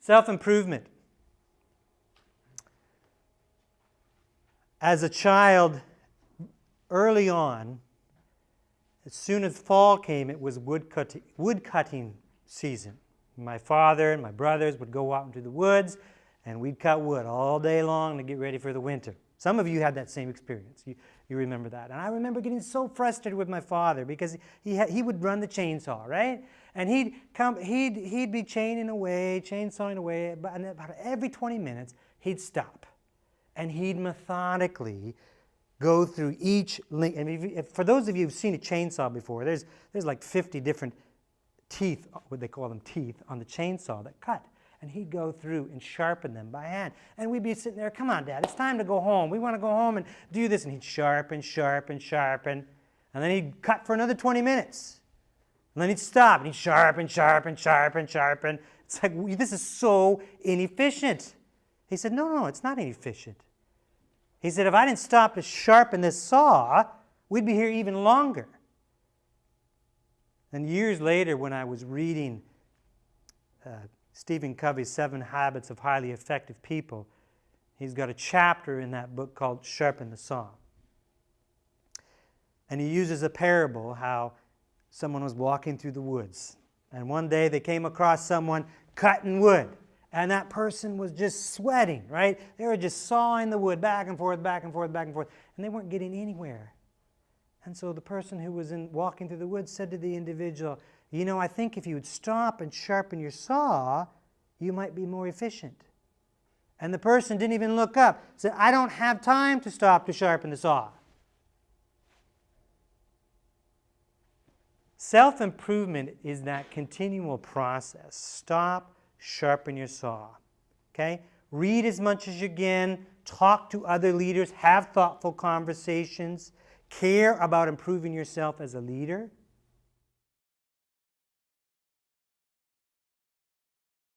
Self-improvement. As a child, early on, as soon as fall came, it was wood cutting season. My father and my brothers would go out into the woods, and we'd cut wood all day long to get ready for the winter. Some of you had that same experience. You remember that. And I remember getting so frustrated with my father because he would run the chainsaw, right? And he'd be chainsawing away, but about every 20 minutes, he'd stop. And he'd methodically go through each link. And for those of you who've seen a chainsaw before, there's like 50 different teeth, what they call them teeth, on the chainsaw that cut. And he'd go through and sharpen them by hand. And we'd be sitting there, come on, Dad, it's time to go home. We want to go home and do this. And he'd sharpen, sharpen, sharpen. And then he'd cut for another 20 minutes. And then he'd stop, and he'd sharpen, sharpen, sharpen, sharpen. It's like, this is so inefficient. He said, no, it's not inefficient. He said, if I didn't stop to sharpen this saw, we'd be here even longer. And years later, when I was reading Stephen Covey's 7 Habits of Highly Effective People, he's got a chapter in that book called Sharpen the Saw. And he uses a parable how someone was walking through the woods. And one day they came across someone cutting wood. And that person was just sweating, right? They were just sawing the wood back and forth, back and forth, back and forth. And they weren't getting anywhere. And so the person who was walking through the woods said to the individual, you know, I think if you would stop and sharpen your saw, you might be more efficient. And the person didn't even look up. Said, I don't have time to stop to sharpen the saw. Self-improvement is that continual process. Stop, sharpen your saw. Okay? Read as much as you can. Talk to other leaders. Have thoughtful conversations. Care about improving yourself as a leader.